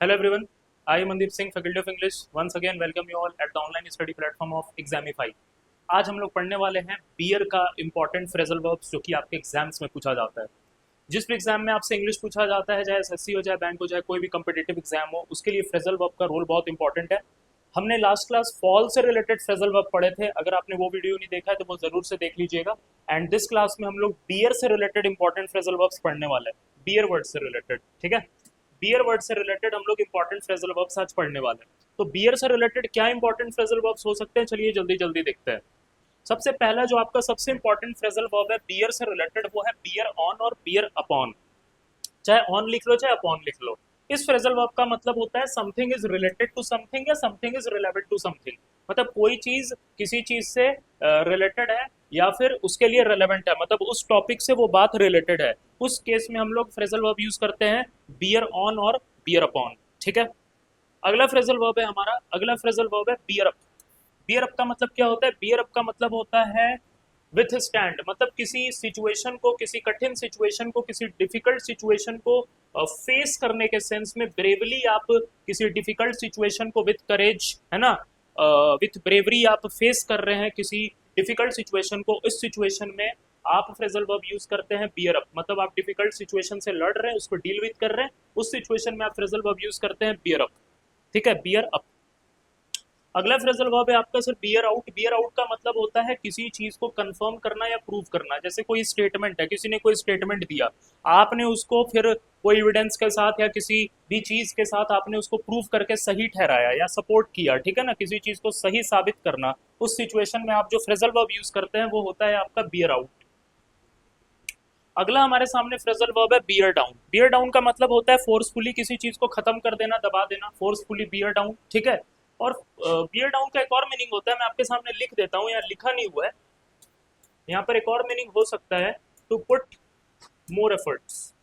Hello everyone, I am Mandeep Singh, Faculty of English. Once again, welcome you all at the online study platform of Examify. आज हम लोग पढ़ने वाले हैं beer का important phrasal verbs जो कि आपके एग्जाम्स में पूछा जाता है। जिस भी एग्जाम में आपसे इंग्लिश पूछा जाता है, चाहे एसएससी हो, चाहे बैंक हो, चाहे कोई भी कम्पिटेटिव एग्जाम हो, उसके लिए फ्रेजल वर्ब का रोल बहुत इंपॉर्टेंट है। हमने लास्ट क्लास फॉल से रिलेटेड फ्रेजल वर्ब पढ़े थे। अगर आपने वो वीडियो नहीं देखा है तो वो जरूर से देख लीजिएगा। एंड दिस क्लास में हम लोग बियर से रिलेटेड इंपॉर्टेंट फ्रेजल वर्ब्स पढ़ने वाले हैं, बियर वर्ड से रिलेटेड। ठीक है, बियर वर्ड से रिलेटेड हम लोग इंपॉर्टेंट फ्रेजल वर्ब्स आज पढ़ने वाले हैं। तो बियर से रिलेटेड क्या इंपॉर्टेंट फ्रेजल वर्ब्स हो सकते हैं, चलिए जल्दी जल्दी देखते हैं। सबसे पहला जो आपका सबसे इंपॉर्टेंट फ्रेजल वर्ब है बियर से रिलेटेड, वो है बियर ऑन और बियर अपॉन। चाहे ऑन लिख लो चाहे अपॉन लिख लो। इस फ्रेजल वर्ब का मतलब होता है something is related to something या something is relevant to something. मतलब कोई चीज किसी चीज से रिलेटेड है या फिर उसके लिए रिलेवेंट है, मतलब उस टॉपिक से वो बात रिलेटेड है। उस केस में हम लोग फ्रेजल वर्ब यूज करते हैं बियर ऑन और बियर अपॉन। ठीक है, अगला फ्रेजल वर्ब है हमारा, अगला फ्रेजल वर्ब है बियर अप। बियर अप का मतलब क्या होता है? बियर अप का मतलब होता है विथ स्टैंड, मतलब किसी सिचुएशन को, किसी कठिन सिचुएशन को, किसी डिफिकल्ट सिचुएशन को फेस करने के सेंस में ब्रेवली आप किसी डिफिकल्ट सिचुएशन को विथ करेज, है ना, विथ ब्रेवरी आप फेस कर रहे हैं किसी डिफिकल्ट सिचुएशन को। इस सिचुएशन में आप फ्रेजल वर्ब यूज करते हैं बियर अप, मतलब आप डिफिकल्ट सिचुएशन से लड़ रहे हैं, उसको डील विथ कर रहे हैं, उस सिचुएशन में आप फ्रेजल वर्ब यूज करते हैं बियर अप। ठीक है, बियर अप। अगला फ्रेजल वर्ब है आपका sir beer out. Bear out का मतलब होता है किसी चीज को कंफर्म करना या प्रूव करना। जैसे कोई स्टेटमेंट है, किसी ने कोई स्टेटमेंट दिया, आपने उसको फिर कोई एविडेंस के साथ या किसी भी चीज के साथ आपने उसको प्रूव करके सही ठहराया या सपोर्ट किया। ठीक है ना, किसी चीज को सही साबित करना। उस सिचुएशन में आप जो फ्रेजल वर्ब यूज करते हैं वो होता है आपका बियर आउट। अगला हमारे सामने फ्रेजल वर्ब है बियर डाउन। बियर डाउन का मतलब होता है फोर्सफुली किसी चीज को खत्म कर देना, दबा देना, फोर्सफुली बियर डाउन। ठीक है, और बियर डाउन का एक और मीनिंग होता है, मैं आपके सामने लिख देता हूँ, यहाँ लिखा नहीं हुआ है। यहाँ पर एक और मीनिंग हो सकता है टू पुट मोर एफर्ट्स।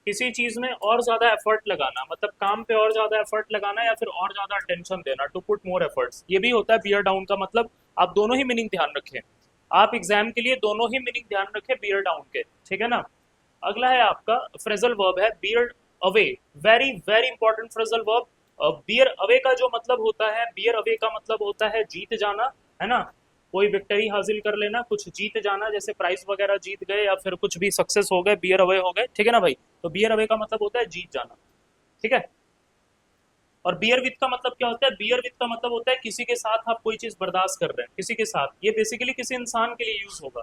किसी चीज में और ज्यादा एफर्ट लगाना, मतलब काम पे और ज्यादा एफर्ट लगाना या फिर और ज्यादा अटेंशन देना, टू पुट मोर एफर्ट्स, ये भी होता है बियर डाउन का मतलब। आप दोनों ही मीनिंग ध्यान रखें, आप एग्जाम के लिए दोनों ही मीनिंग ध्यान रखें बियर डाउन के। ठीक है ना। अगला है आपका फ्रेजल वर्ब है bear away. Very very important phrasal verb. Bear away का जो मतलब होता है, बियर अवे का मतलब होता है जीत जाना, है ना। कोई विक्ट्री हासिल कर लेना, कुछ जीत जाना, जैसे प्राइज वगैरह जीत गए या फिर कुछ भी सक्सेस हो गए, बियर अवे हो गए। ठीक है ना भाई, तो बियर अवे का मतलब होता है जीत जाना। ठीक है, और बियर विथ का मतलब क्या होता है? बियर विथ का मतलब होता है किसी के साथ आप कोई चीज बर्दाश्त कर रहे हैं, किसी के साथ। ये बेसिकली किसी इंसान के लिए यूज होगा,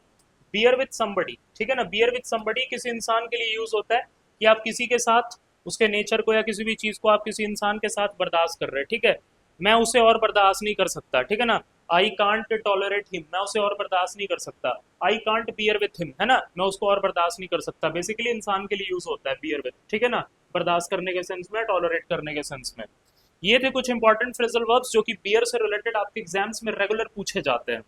बियर विथ समबडी। ठीक है ना, बियर विथ समबडी किसी इंसान के लिए यूज होता है कि आप किसी के साथ उसके नेचर को या किसी भी चीज को आप किसी इंसान के साथ बर्दाश्त कर रहे हैं। ठीक है, मैं उसे और बर्दाश्त नहीं कर सकता। ठीक है ना, आई कांट टॉलरेट हिम, मैं उसे और बर्दाश्त नहीं कर सकता। I can't beer with him, है ना, मैं उसको और बर्दाश्त नहीं कर सकता। बेसिकली इंसान के लिए यूज होता है बियर विथ। ठीक है ना, बर्दाश्त करने के सेंस में, टॉलरेट करने के सेंस में। ये थे कुछ इंपॉर्टेंट फ्रेजल वर्ब्स जो कि बियर से रिलेटेड आपके एग्जाम्स में रेगुलर पूछे जाते हैं।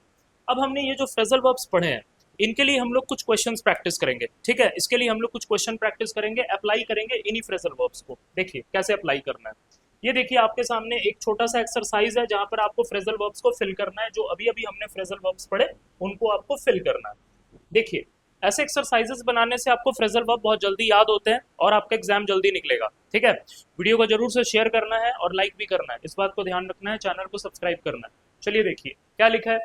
अब हमने ये जो फ्रेजल वर्ब्स पढ़े हैं, इनके लिए हम लोग कुछ क्वेश्चंस प्रैक्टिस करेंगे। ठीक है, इसके लिए हम लोग कुछ क्वेश्चन प्रैक्टिस करेंगे, अप्लाई करेंगे इन्हीं फ्रेजल वर्ब्स को। देखिए कैसे अप्लाई करना है। ये देखिए आपके सामने एक छोटा सा एक्सरसाइज है जहां पर आपको फ्रेजल वर्ब्स को फिल करना है। जो अभी अभी हमने फ्रेजल वर्ब्स पढ़े उनको आपको फिल करना है। देखिए, ऐसे एक्सरसाइजेस बनाने से आपको फ्रेजल वर्ब बहुत जल्दी याद होते हैं और आपका एग्जाम जल्दी निकलेगा। ठीक है, वीडियो को जरूर से शेयर करना है और लाइक भी करना है, इस बात को ध्यान रखना है, चैनल को सब्सक्राइब करना है। चलिए देखिए क्या लिखा है।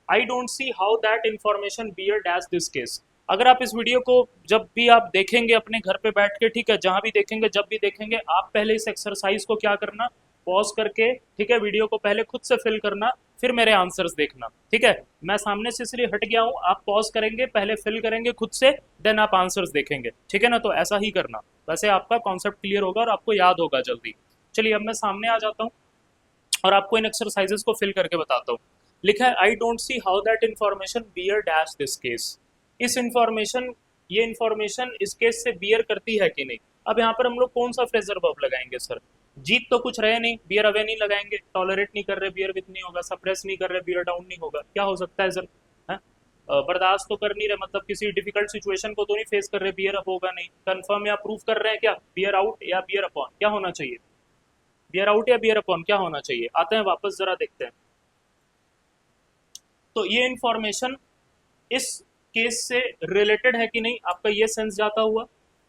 I don't see how that information bear dash this case. अगर आप इस वीडियो को जब भी आप देखेंगे अपने घर पे बैठ के, ठीक है, जहां भी देखेंगे, जब भी देखेंगे, आप पहले इस एक्सरसाइज को क्या करना, पॉज करके, ठीक है, वीडियो को पहले खुद से फिल करना, फिर मेरे आंसर्स देखना। ठीक है, मैं सामने से इसलिए हट गया हूं, आप पॉज करेंगे, पहले फिल करेंगे खुद से, देन आप आंसर्स देखेंगे। ठीक है ना, तो ऐसा ही करना, वैसे आपका कॉन्सेप्ट क्लियर होगा और आपको याद होगा जल्दी। चलिए अब मैं सामने आ जाता हूँ और आपको इन एक्सरसाइजेस को फिल करके बताता हूँ। लिखा है I don't see how that information bear dash this case. इस इंफॉर्मेशन, ये इंफॉर्मेशन इस केस से बियर करती है कि नहीं। अब यहाँ पर हम लोग कौन सा फ्रेजर वर्ब लगाएंगे सर? जीत तो कुछ रहे नहीं, बियर अवे नहीं लगाएंगे, टॉलरेट नहीं कर रहे, बियर विथ नहीं होगा, सप्रेस नहीं कर रहे, बियर डाउन नहीं होगा। क्या हो सकता है सर? है? बर्दाश्त तो कर नहीं रहे, मतलब किसी डिफिकल्ट सिचुएशन को तो नहीं फेस कर रहे, बियर अप होगा नहीं। कंफर्म या प्रूफ कर रहे हैं क्या? बियर आउट या बियर अपॉन, क्या होना चाहिए? बियर आउट या बियर अपॉन क्या होना चाहिए? आते हैं वापस जरा देखते हैं। तो ये इंफॉर्मेशन इस केस से रिलेटेड है कि नहीं, आपका ये सेंस जाता हुआ।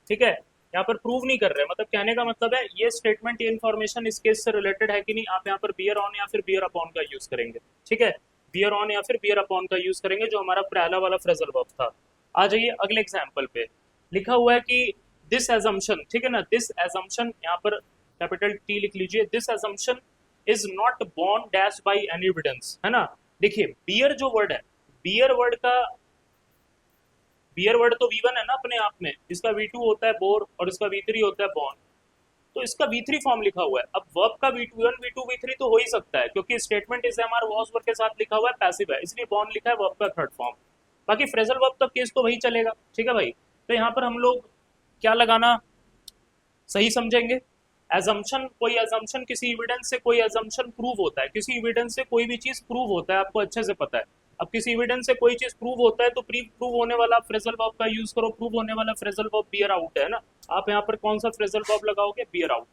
ठीक है, यहाँ पर प्रूव नहीं कर रहे, मतलब कहने का मतलब है ये स्टेटमेंट, ये इन्फॉर्मेशन इस केस से रिलेटेड है कि नहीं, आप यहाँ पर बियर ऑन या फिर बियर अपॉन का यूज करेंगे। ठीक है, बियर ऑन या फिर बियर अपॉन का यूज करेंगे, जो हमारा पहला वाला फ्रेजल वर्ब था। आ जाइए अगले एग्जाम्पल पे, लिखा हुआ है कि दिस एजम्पशन, ठीक है ना, दिस एजम्पशन, यहाँ पर कैपिटल टी लिख लीजिए, this assumption is not borne dash by any evidence, है ना। देखिए बियर जो वर्ड है, बियर वर्ड का, बियर वर्ड तो V1 है ना अपने आप में, इसका V2 होता है बोर और इसका V3 होता है बॉर्न, तो इसका V3 फॉर्म लिखा हुआ है। अब वर्ब का V1 V2 V3 तो हो ही सकता है, क्योंकि स्टेटमेंट इज हमारा वॉज वर्ब के साथ लिखा हुआ है, पैसिव है, इसलिए बॉर्न लिखा है वर्ब का थर्ड फॉर्म। बाकी फ्रेजल वर्ब तक केस तो वही चलेगा। ठीक है भाई, तो यहाँ पर हम लोग क्या लगाना सही समझेंगे, एजम्पशन, कोई एजम्पशन किसी एविडेंस से कोई एजम्पशन प्रूव होता है, किसी एविडेंस से कोई भी चीज प्रूव होता है, आपको अच्छे से पता है। अब किसी एविडेंस से कोई चीज प्रूव होता है तो प्रूव होने वाला फ्रेजल वर्ब का यूज करो, प्रूव होने वाला फ्रेजल वर्ब बियर आउट है ना। आप यहाँ पर कौन सा फ्रेजल वर्ब लगाओगे, bear out,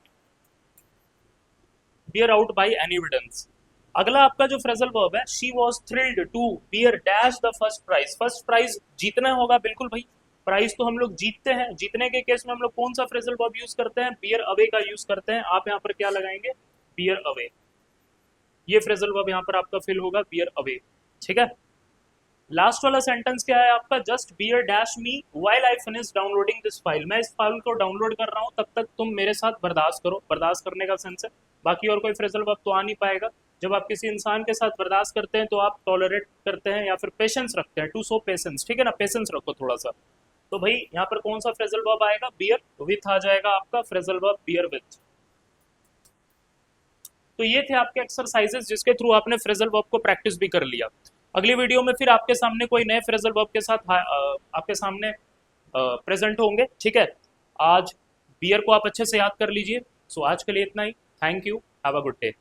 bear out by any evidence. अगला आपका जो फ्रेजल वर्ब है, she was thrilled to bear dash the first prize, first prize जीतना होगा, बिल्कुल भाई, प्राइज तो हम लोग जीतते हैं, जीतने के केस में हम लोग कौन सा फ्रेजल वर्ब यूज करते हैं, बियर अवे का यूज करते हैं। आप यहाँ पर क्या लगाएंगे, बियर अवे, ये फ्रेजल वर्ब यहाँ पर आपका फिल होगा, बियर अवे। ठीक है, लास्ट वाला सेंटेंस क्या है आपका, just bear dash me while I finish downloading this file, मैं इस फाइल को डाउनलोड कर रहा हूँ, तब तक तुम मेरे साथ बर्दाश्त करो, बर्दाश्त करने का सेंस है, बाकी और कोई फ्रेजल वर्ब तो आ नहीं पाएगा। जब आप किसी इंसान के साथ बर्दाश्त करते हैं तो आप टॉलरेट करते हैं या फिर पेशेंस रखते हैं, टू शो पेशेंस, ठीक है ना, पेशेंस रखो थोड़ा सा। तो भाई यहाँ पर कौन सा फ्रेजल वर्ब आएगा, बियर विथ आ जाएगा आपका फ्रेजल वर्ब, बियर विथ। तो ये थे आपके एक्सरसाइजेस जिसके थ्रू आपने फ्रेजल वर्ब को प्रैक्टिस भी कर लिया। अगली वीडियो में फिर आपके सामने कोई नए फ्रेजल वर्ब के साथ आपके सामने प्रेजेंट होंगे। ठीक है, आज बियर को आप अच्छे से याद कर लीजिए। सो आज के लिए इतना ही, thank you, have a good day.